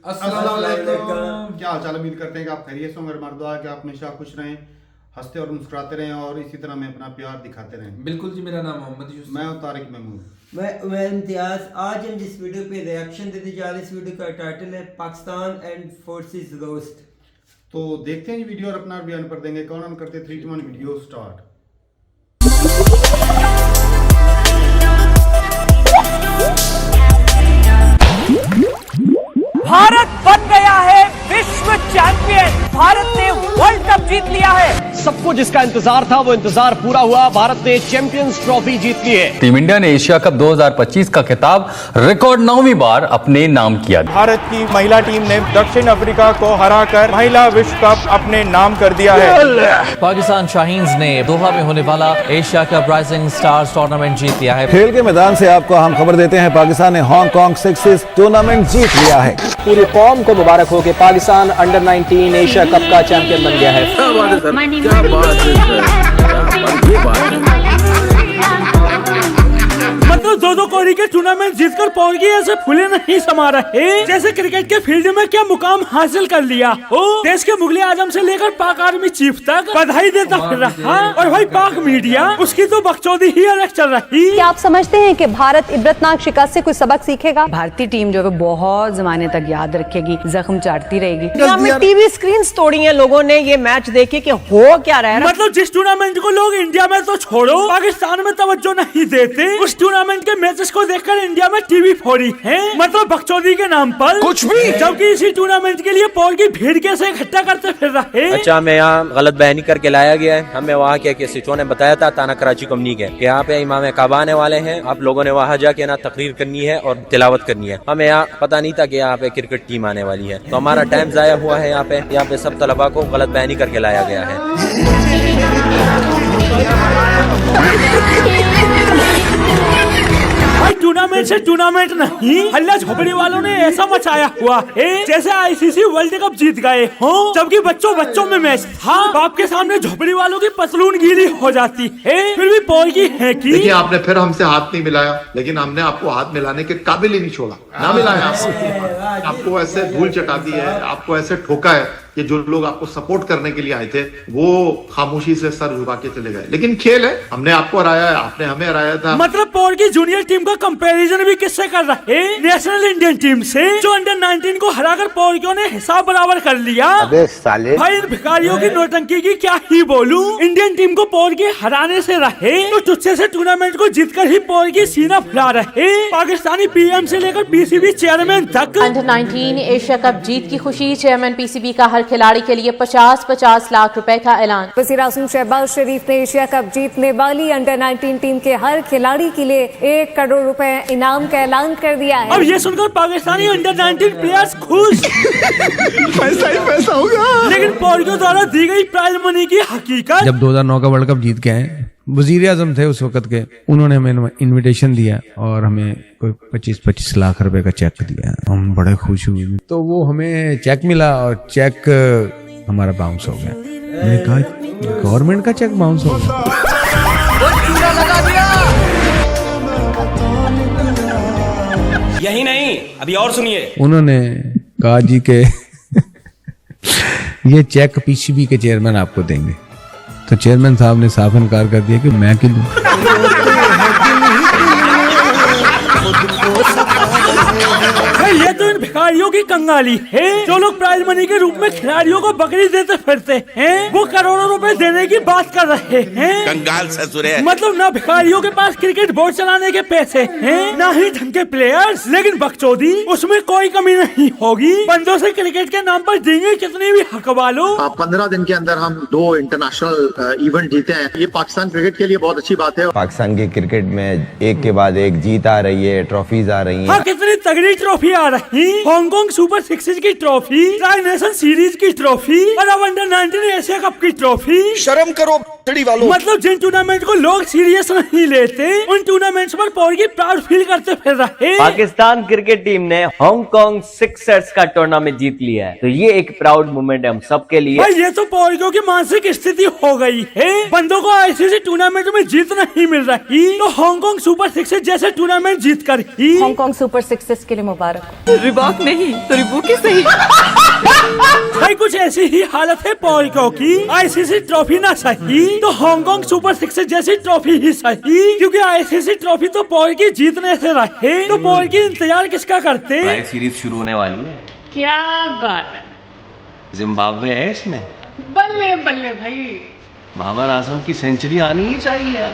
अस्सलाम वालेकुम। क्या हाल चाल, उम्मीद करते हैं कि आप खैरियत से होंगे। हमारी दुआ है कि आप हमेशा खुश रहें, हंसते और मुस्कुराते रहें और इसी तरह में अपना प्यार दिखाते रहें। बिल्कुल जी, मेरा नाम मोहम्मद यूसुफ, मैं हूं तारिक महमूद, मैं इम्तियाज। आज हम जिस वीडियो पे रिएक्शन देने जा रहे हैं, इस वीडियो का टाइटल है पाकिस्तान एंड फोर्सेस रोस्ट। तो देखते हैं ये वीडियो और अपना बयान कर देंगे। कौन हम करते 3, 2, 1 वीडियो स्टार्ट। भारत बन गया है विश्व चैंपियन। भारत ने वर्ल्ड कप जीत लिया है। सबको जिसका इंतजार था वो इंतजार पूरा हुआ। भारत ने चैंपियंस ट्रॉफी जीत ली है। टीम इंडिया ने एशिया कप 2025 का खिताब रिकॉर्ड 9वीं बार अपने नाम किया। भारत की महिला टीम ने दक्षिण अफ्रीका को हराकर महिला विश्व कप अपने नाम कर दिया है। पाकिस्तान शाहीन्स ने दोहा में होने वाला Asia cup rising stars tournament जीत लिया है। खेल के मैदान से आपको हम खबर देते हैं, पाकिस्तान ने हांगकांग सिक्सेस टूर्नामेंट जीत लिया है। पूरी कौम को मुबारक हो कि पाकिस्तान अंडर 19 एशिया कप का चैंपियन बन गया है। मतलब दो कौड़ी के टूर्नामेंट जीतकर पहुंच ऐसे फूले नहीं समा रहे जैसे क्रिकेट के फील्ड में क्या मुकाम हासिल कर लिया हो। देश के मुगले आजम से लेकर पाक आर्मी चीफ तक बधाई देता फिर रहा। और भाई पाक मीडिया उसकी तो बकचोदी ही अलग चल रही। क्या आप समझते हैं कि भारत इबरतनाक शिकस्त से कुछ सबक सीखेगा? भारतीय टीम जो है बहुत जमाने तक याद रखेगी, जख्म चाटती रहेगी। टीवी स्क्रीन तोड़ी है लोगों ने ये मैच देखे कि हो क्या रहा है। मतलब जिस टूर्नामेंट को लोग इंडिया में तो छोड़ो पाकिस्तान में तवज्जो नहीं देते, उस टूर्नामेंट के मैचेस को देखकर इंडिया में टीवी फोड़ी है। मतलब बकचोदी के नाम पर कुछ भी, जबकि इसी टूर्नामेंट के लिए पौर की भीड़ कैसे इकट्ठा करते फिर रहे। अच्छा, हमें यहाँ गलत बयानी करके लाया गया है। हमें वहाँ के किसी ने बताया था ताना कराची कंपनी के कि यहाँ पे इमाम काबा आने वाले हैं, आप लोगों ने वहाँ जाके ना तकरीर करनी है और तिलावत करनी है। हमें यहाँ पता नहीं था कि यहाँ पे क्रिकेट टीम आने वाली है, तो हमारा टाइम जाया हुआ है। यहाँ पे सब तलबा को गलत बयानी करके लाया गया है। टूर्नामेंट से टूर्नामेंट नहीं, हल्ला झोपड़ी वालों ने ऐसा मचाया हुआ है जैसे आईसीसी वर्ल्ड कप जीत गए हो, जबकि बच्चों में मैच था। बाप के सामने झोपड़ी वालों की पसलून गीली हो जाती है, फिर भी पौर की है कि देखिए, आपने फिर हमसे हाथ नहीं मिलाया, लेकिन हमने आपको हाथ मिलाने के काबिल ही नहीं छोड़ा, ना मिलाया। आपको ऐसे धूल चटा दी है, आपको ऐसे ठोका है कि जो लोग आपको सपोर्ट करने के लिए आए थे वो खामोशी से सर झुका के चले गए। लेकिन खेल है, हमने आपको हराया है, आपने हमें हराया था। मतलब पौर की जूनियर टीम का कंपैरिजन भी किससे कर रहे? नेशनल इंडियन टीम से, जो अंडर 19 को हराकर पौर ने हिसाब बराबर कर लिया। अबे साले, भाई इन भिखारियों की नौटंकी की क्या ही बोलूं। इंडियन टीम को पौर के हराने से रहे तो तुझसे से टूर्नामेंट को जीतकर ही पौर की सीना फुला रहे। पाकिस्तानी पीएम से लेकर पीसीबी चेयरमैन तक। अंडर 19 एशिया कप जीत की खुशी, चेयरमैन पीसीबी का हर खिलाड़ी के लिए 50-50 लाख रुपए का ऐलान। वज़ीर आज़म शहबाज शरीफ ने एशिया कप जीतने वाली अंडर 19 टीम के हर खिलाड़ी के लिए 1 करोड़ रुपए इनाम का ऐलान कर दिया है। अब ये सुनकर पाकिस्तानी अंडर 19 प्लेयर्स खुश। पैसा ही पैसा होगा। लेकिन पौड़ियों द्वारा दी गई प्राइज मनी की हकीकत, जब 2009 का वर्ल्ड कप जीत के आए, वजीर आजम थे उस वक्त के, उन्होंने हमें इनविटेशन दिया और हमें कोई 25-25 लाख रुपए का चेक दिया। हम बड़े खुश हुए। तो वो हमें चेक मिला और चेक हमारा बाउंस हो गया। मैंने कहा गवर्नमेंट का चेक बाउंस हो गया। यही नहीं, अभी और सुनिए। उन्होंने कहा जी के ये चेक पीसीबी के चेयरमैन आपको देंगे। तो चेयरमैन साहब ने साफ इनकार कर दिया कि मैं क्यों दूं। ये तो इन भिखारियों की कंगाली है। जो लोग प्राइज मनी के रूप में खिलाड़ियों को बकरी देते फिरते हैं, वो करोड़ों रुपए देने की बात कर रहे हैं। कंगाल ससुरे। मतलब ना भिखारियों के पास क्रिकेट बोर्ड चलाने के पैसे हैं, ना ही ढंग के प्लेयर्स, लेकिन बकचोदी उसमें कोई कमी नहीं होगी। बंदों से क्रिकेट के नाम पर देंगे कितनी भी हक वालों। 15 दिन के अंदर हम 2 इंटरनेशनल इवेंट जीते हैं। ये पाकिस्तान क्रिकेट के लिए बहुत अच्छी बात है। पाकिस्तान के क्रिकेट में एक के बाद एक जीत आ रही है, ट्रॉफीज आ रही हाँ, कितनी तगड़ी ट्रॉफी आ रही। हांगकांग सुपर सिक्सेस की ट्रॉफी, ट्राई नेशन सीरीज की ट्रॉफी और अब अंडर 19 एशिया कप की ट्रॉफी। शर्म करो वालों। मतलब जिन टूर्नामेंट को लोग सीरियस नहीं लेते, उन टूर्नामेंट्स पर पौर की प्राउड फील करते फिर रहे। पाकिस्तान क्रिकेट टीम ने हांगकांग सिक्सर्स का टूर्नामेंट जीत लिया है, तो ये एक प्राउड मोमेंट है हम सबके लिए। भाई ये तो पौरियों की मानसिक स्थिति हो गई है। बंदों को आईसीसी टूर्नामेंट में जीत नहीं मिल रही, तो हांगकांग सुपर सिक्सेस जैसे टूर्नामेंट जीत कर ही हांगकांग सुपर सिक्सेस के लिए मुबारक। रिबॉक नहीं तो रिबूक ही सही। ऐसी ही हालत है पोर्को की। आईसीसी ट्रॉफी ना सही तो हांगकांग सुपर सिक्स जैसी ट्रॉफी ही सही, क्योंकि आईसीसी ट्रॉफी तो पोर्की जीतने से रहे तो पोर्की इंतजार किसका करते। सीरीज शुरू होने वाली है। क्या बात है, जिम्बाब्वे है इसमें। बल्ले बल्ले भाई, बाबर आजम की सेंचुरी आनी ही चाहिए।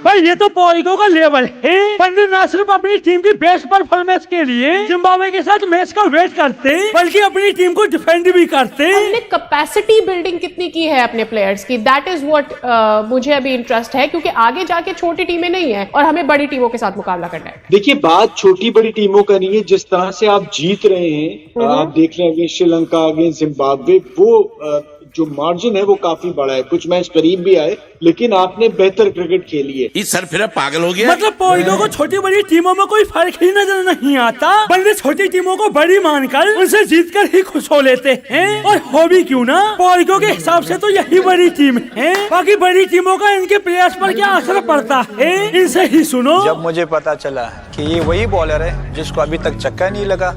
भाई ये तो पोर्को का लेवल है। पंडित ना सिर्फ अपनी टीम की बेस्ट परफॉर्मेंस के लिए जिम्बाब्वे के साथ मैच का वेट करते, बल्कि अपनी टीम को डिफेंड भी करते। हमने कैपेसिटी बिल्डिंग कितनी की है अपने प्लेयर्स की, दैट इज व्हाट मुझे अभी इंटरेस्ट है, क्योंकि आगे जाके छोटी टीमें नहीं है और हमें बड़ी टीमों के साथ मुकाबला करना है। देखिए, बात छोटी बड़ी टीमों का नहीं है। जिस तरह से आप जीत रहे हैं, आप देख रहे हैं अगेंस्ट श्रीलंका, अगेंस्ट जिम्बाब्वे, वो जो मार्जिन है वो काफी बड़ा है। कुछ मैच करीब भी आए, लेकिन आपने बेहतर क्रिकेट खेली है। इस सर फिर पागल हो गया। मतलब पोर्को को छोटी बड़ी टीमों में कोई फर्क ही नजर नहीं आता, बल्कि छोटी टीमों को बड़ी मानकर उनसे जीतकर ही खुश हो लेते हैं। और हो भी क्यों ना, पोर्को के हिसाब से तो यही बड़ी टीम है। बाकी बड़ी टीमों का इनके प्लेयर्स पर क्या असर पड़ता है, इनसे ही सुनो। जब मुझे पता चला कि ये वही बॉलर है जिसको अभी तक चक्का नहीं लगा,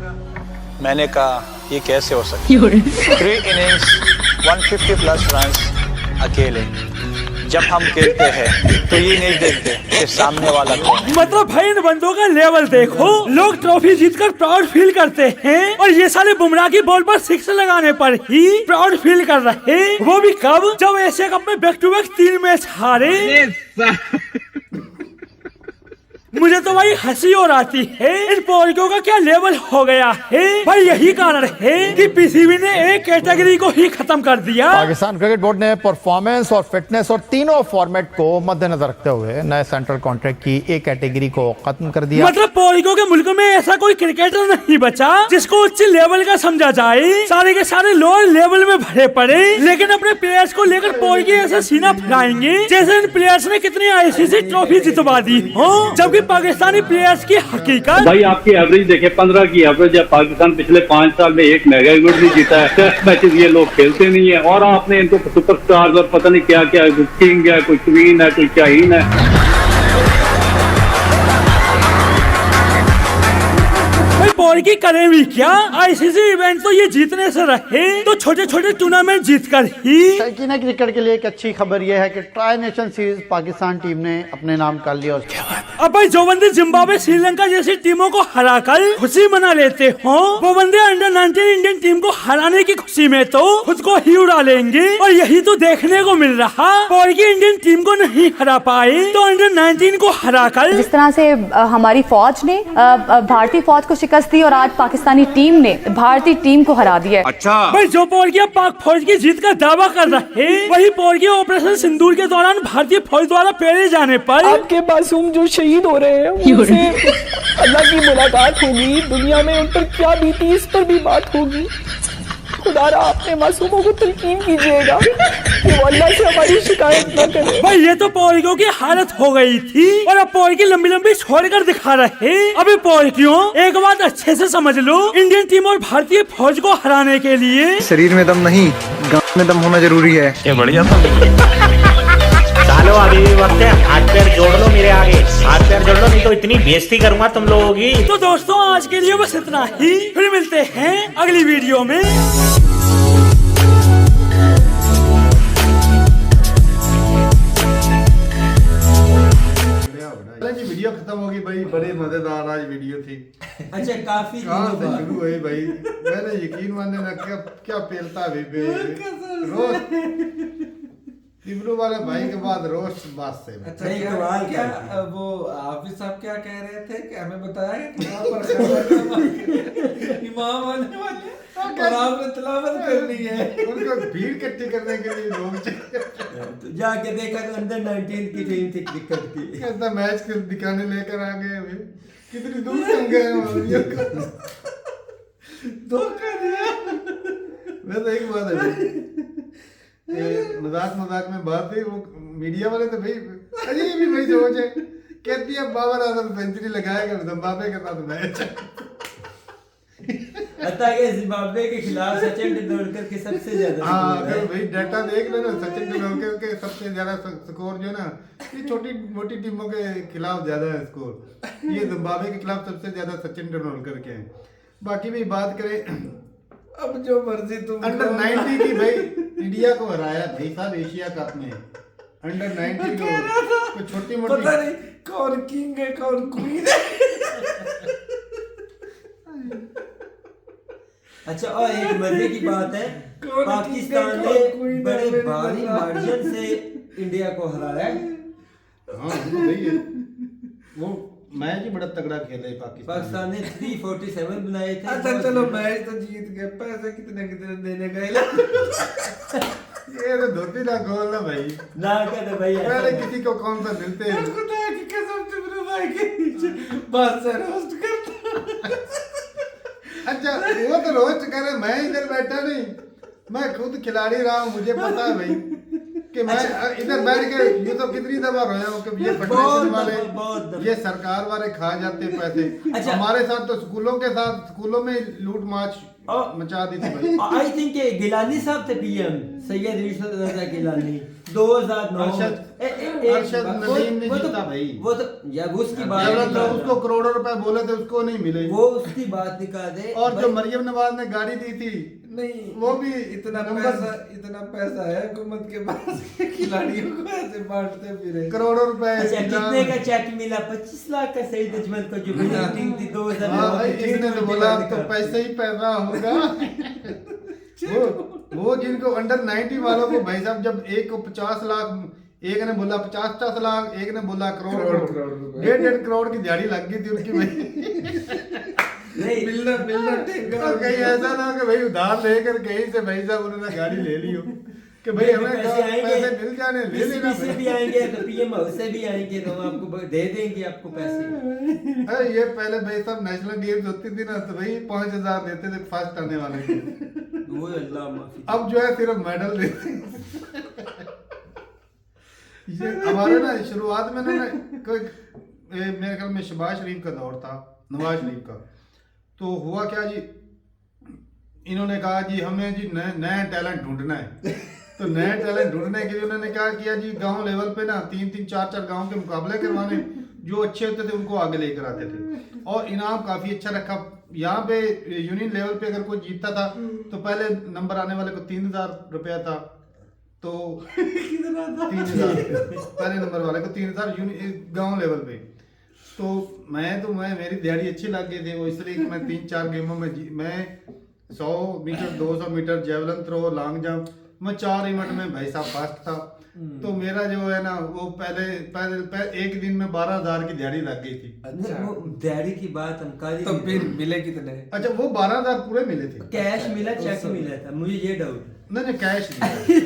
मैंने कहा ये कैसे हो सकता है। 3 इनिंग्स 150 प्लस रन अकेले। जब हम खेलते हैं तो ये नहीं देखते कि सामने वाला कौन है। मतलब भाई इन बंदों का लेवल देखो, लोग ट्रॉफी जीतकर प्राउड फील करते हैं और ये साले बुमराह की बॉल पर 6 लगाने पर ही प्राउड फील कर रहे, वो भी कब, जब एशिया कप में बैक टू बैक 3 मैच हारे। मुझे तो भाई हंसी और आती है, इन पोर्को का क्या लेवल हो गया है। भाई यही कारण है कि पीसीबी ने एक कैटेगरी को ही खत्म कर दिया। पाकिस्तान क्रिकेट बोर्ड ने परफॉर्मेंस और फिटनेस और तीनों फॉर्मेट को मद्देनजर रखते हुए नए सेंट्रल कॉन्ट्रैक्ट की एक कैटेगरी को खत्म कर दिया। मतलब पोर्को के मुल्क में ऐसा कोई क्रिकेटर नहीं बचा जिसको उच्च लेवल का समझा जाए। सारे के सारे लोअर लेवल में भरे पड़े, लेकिन अपने प्लेयर्स को लेकर पोर्की ऐसा सीना फैलाएंगे जैसे इन प्लेयर्स ने कितनी आईसीसी ट्रॉफी जितवा दी हो, जबकि पाकिस्तानी प्लेयर्स की हकीकत। भाई आपकी एवरेज देखे, 15 की एवरेज है। पाकिस्तान पिछले 5 साल में एक मेगा इवेंट नहीं जीता है। टेस्ट मैचेस ये लोग खेलते नहीं है, और आपने इनको सुपरस्टार्स और पता नहीं क्या क्या, किंग है, कोई क्वीन है, कोई शाहीन है। पोर्की करें भी क्या, आईसीसी इवेंट तो ये जीतने से रहे तो छोटे छोटे टूर्नामेंट जीतकर ही। शौकीन क्रिकेट के लिए एक अच्छी खबर यह है कि tri nation series Pakistan team ने अपने नाम कर लिया। अब भाई जो बंदे जिम्बाब्वे श्रीलंका जैसी टीमों को हराकर खुशी मना लेते हो, वो बंदे अंडर 19 इंडियन टीम को हराने की खुशी में तो खुद को ही उड़ा लेंगे। और यही तो देखने को मिल रहा, पोर्की इंडियन टीम को नहीं हरा पाए तो अंडर 19 को हराकर। जिस तरह से हमारी फौज ने भारतीय फौज को शिकस्त दी और आज पाकिस्तानी टीम ने भारतीय टीम को हरा दिया। अच्छा भाई, जो पोर्की पाक फौज की जीत का दावा कर रहे, वही पोर्की ऑपरेशन सिंदूर के दौरान भारतीय फौज द्वारा पेरे जाने पर आपके मासूम जो शहीद हो रहे हैं उनसे अल्लाह की मुलाकात होगी, दुनिया में उन पर क्या बीती इस पर भी बात होगी। खुदारा अपने मासूमों को तलकीन कीजिएगा कि वो अल्लाह से हमारी शिकायत न करे। भाई ये तो पोर्कियों की हालत हो गई थी और अब पोर्की लंबी लंबी छोड़कर दिखा रहे। अभी पोर्कियों एक बात अच्छे से समझ लो, इंडियन टीम और भारतीय फौज को हराने के लिए शरीर में दम नहीं, गांव में दम होना जरूरी है। ये बढ़िया था। चलो अभी भी वक्त है, हाथ पैर जोड़ लो मेरे आगे, हाथ पैर जोड़ लो, नहीं तो इतनी बेइज्जती करूंगा तुम लोगों की। तो दोस्तों आज के लिए बस इतना ही, फिर मिलते हैं अगली वीडियो में। वीडियो खत्म होगी भाई, बड़े मजेदार आज वीडियो थी। अच्छा काफी शुरू हुई भाई, मैंने यकीन मानने ना क्या पेलता भी रोज इब्रू वाले भाई के बाद रोस्ट बात से। अच्छा क्या वो हाफिज साहब क्या कह रहे थे कि हमें बताया इमाम आने वाले और आपने तिलावत करनी है, उनको भीड़ इकट्ठी करने के लिए लोग तो जाके देखा तो अंडर 19 की टीम थी क्रिकेट की, कैसा मैच दिखाने लेकर आ गए अभी, कितनी दूर तक गए धोखा दिया। वैसे एक बात है मजाक में बात है, वो मीडिया वाले तो भाई अजीब ही भाई सोच है, कहती है बाबर आजम सेंचुरी लगाएगा जिम्बाब्वे के साथ मैच कि जिम्बाब्वे के खिलाफ सचिन तेंदुलकर के सबसे ज्यादा हाँ स्कोर है। अगर भाई डाटा देख लो ना, सचिन तेंदुलकर के सबसे ज्यादा स्कोर जो है ना, ये छोटी मोटी टीमों के खिलाफ ज्यादा है स्कोर, ये जिम्बाब्वे के खिलाफ सबसे ज्यादा सचिन तेंदुलकर के हैं। बाकी भी बात करें अब जो मर्जी तुम अंडर 90 की, भाई इंडिया को हराया भाई साहब एशिया कप में, अंडर 90 को छोटी मोटी पता नहीं कौन किंग है कौन क्वीन है। अच्छा, और एक मजे की बात है, कौन पाकिस्तान किंग है, कौन क्वीन ने है, बड़े मेरी भारी बता। मार्जिन से इंडिया को हराया है। हाँ उनको भाई वो मैच ही बड़ा तगड़ा खेला है पाकिस्तान ने 347 बनाए थे। अच्छा चलो मैच तो जीत गए, पैसे कितने कितने देने गए। ये तो 2-3 गोल ना भाई, ना कहते भाई ऐसा पहले नहीं। किसी को कौन सा मिलते हैं। खुदा की कसम टिब्रू भाई के नीचे बस से रोस्ट करता। अच्छा वो तो रोस्ट करे, मैं इधर बैठा नहीं, मैं खुद खिलाड़ी रहा हूँ, मुझे पता है भाई कि मैं इधर बैठ के ये तो कितनी दफा रोया हूँ कि ये फेडरेशन वाले, ये सरकार वाले खा जाते हैं पैसे। अच्छा। हमारे साथ तो स्कूलों में लूट माच मचा दी थी भाई। आई थिंक गिलानी साहब थे पीएम, सैयद रिशद रजा गिलानी 2009। अरशद नदीम ने जीता भाई, वो तो या उसकी बात तो निकाल दे। उसको करोड़ों रुपए बोले थे, उसको नहीं मिले, वो उसकी बात निकाल दे। और जो मरियम नवाज ने गाड़ी दी थी नहीं वो भी इतना पैसा है हुकूमत के पास, खिलाड़ियों को ऐसे बांटते फिरे करोड़ों रुपए। अच्छा, कितने का चेक मिला? 25 लाख का सईद अजमल को जो मीटिंग थी 2009। हाँ भाई, इसने तो बोला अब तो पैसे ही पैसा होगा। वो जिनको अंडर 90 वालों को भाई साहब, जब एक को 50 लाख, एक ने बोला 50 लाख, एक ने बोला करोड़, 1.5 करोड़ की दिहाड़ी लग गई थी उनकी भाई। नहीं मिलना ठेका। और कहीं ऐसा ना कि भाई उधार लेकर कहीं से भाई साहब उन्होंने गाड़ी ले ली हो कि भाई हमें पैसे मिल जाने, ले लेना से भी आएंगे तो पीएम हाउस से भी आएंगे तो हम आपको दे देंगे आपको पैसे। अरे ये पहले भाई साहब नेशनल गेम्स होती थी ना, तो भाई 5,000 देते थे फर्स्ट आने वाले को। वो अल्लाह माफी। अब जो है सिर्फ मेडल देते हैं। ये हमारे ना शुरुआत में ना कोई मेरे ख्याल में शहबाज शरीफ का दौर था, नवाज शरीफ का, तो हुआ क्या जी, इन्होंने कहा जी हमें जी नया टैलेंट ढूंढना है। तो नया टैलेंट ढूंढने के लिए उन्होंने क्या किया जी, गांव लेवल पे ना 3-3, 4-4 गांव के मुकाबले करवाने, जो अच्छे होते थे उनको आगे लेकर आते थे, और इनाम काफी अच्छा रखा। यहाँ पे यूनियन लेवल पे अगर कोई जीतता था तो पहले नंबर आने वाले को 3,000 रुपया था, तो 3,000 पहले नंबर वाले को 3,000 गांव लेवल पे। तो मैं मेरी दिहाड़ी अच्छी लग गई थी, वो इसलिए कि मैं 3-4 गेमों में मैं 100 meter, 200 meter, javelin throw, long jump, मैं 4 इवेंट में भाई साहब फर्स्ट था। तो मेरा जो है ना वो पहले एक दिन में 12,000 की दिहाड़ी लग गई थी। अच्छा, वो दिहाड़ी की बात हम कर। तो फिर मिले कितने? अच्छा वो 12,000 पूरे मिले थे। कैश मिला, चेक मिला था? मुझे ये डाउट। नहीं कैश नहीं,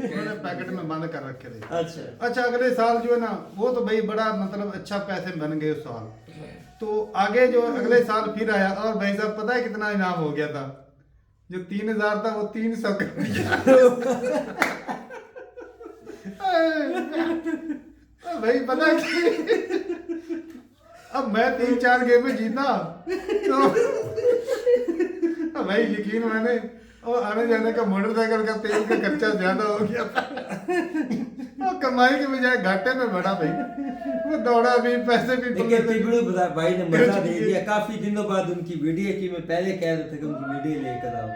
उन्होंने पैकेट में बंद कर रखे थे। अच्छा अगले साल जो है ना वो तो भाई बड़ा मतलब अच्छा पैसे बन गए उस साल। तो आगे जो अगले साल फिर आया, और भाई साहब पता है कितना इनाम हो गया था? जो 3,000 था वो 300 कर दिया। भाई पता है अब मैं 3-4 गेम में जीता तो भाई यकीन मैंने, और आने जाने का मोटरसाइकिल का तेल का खर्चा ज्यादा हो गया था, और कमाई के बजाय घाटे में बढ़ा भाई। वो दौड़ा भी, पैसे भी। लेकिन भाई ने मजा दे दिया। काफी दिनों बाद उनकी वीडियो की, मैं पहले कह रहा था कि उनकी वीडियो लेकर आओ,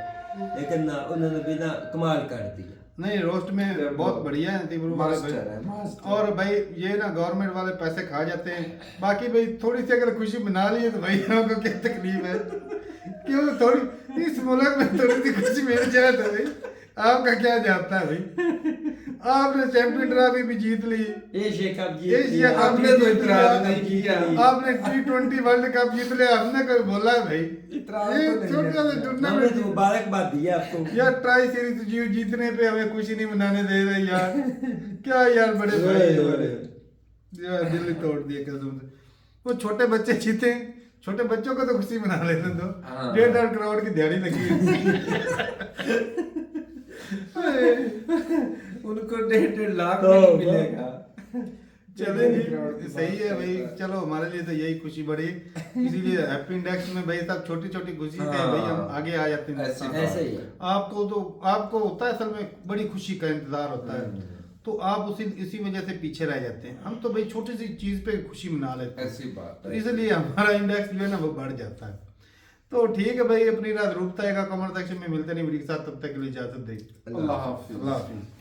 लेकिन ना उन्होंने बिना कमाल कर दिया। नहीं रोस्ट में बहुत बढ़िया है तिब्रू वाले भाई। और भाई ये ना गवर्नमेंट वाले पैसे खा जाते हैं। बाकी भाई थोड़ी सी अगर खुशी मना ली तो भाई हमको क्या तकलीफ है, क्यों थोड़ी इस मुल्क में थोड़ी सी खुशी मिल जाए तो भाई आपका क्या जाता है भाई। आपने चैंपियन ट्रॉफी भी जीत ली, एशिया कप जीत एशिया लिया, कप आपने तो इतराज नहीं किया, आपने T20 वर्ल्ड कप जीत लिया, हमने कोई बोला है भाई? ये छोटा सा टूर्नामेंट तो मुबारकबाद दिया आपको यार। ट्राई सीरीज जीतने पे हमें खुशी नहीं मनाने दे रहे यार। क्या यार बड़े भाई यार दिल ही तोड़ दिया कसम से। वो छोटे बच्चे जीते, छोटे बच्चों को तो खुशी मना लेते तो 1.5 करोड़ की दिहाड़ी लगी। उनको 1.5 लाख नहीं मिलेगा। चले जी, सही है भाई। चलो हमारे लिए तो यही खुशी बड़ी, इसीलिए हैप्पी इंडेक्स में भाई सब छोटी छोटी खुशी थे भाई, हम आगे आ जाते हैं। ऐसे ही है। आपको होता है असल में बड़ी खुशी का इंतजार होता है, तो आप इसी वजह से पीछे रह जाते हैं। हम तो भाई छोटी सी चीज पे खुशी मना लेते हैं, ऐसी बात तो इसलिए हमारा इंडेक्स जो है ना वो बढ़ जाता है। तो ठीक है भाई, अपनी रात रूपता है कमेंट सेक्शन में मिलते नहीं मेरे साथ, तब तक के लिए इजाजत दें। अल्लाह हाफिज। अल्लाह हाफिज।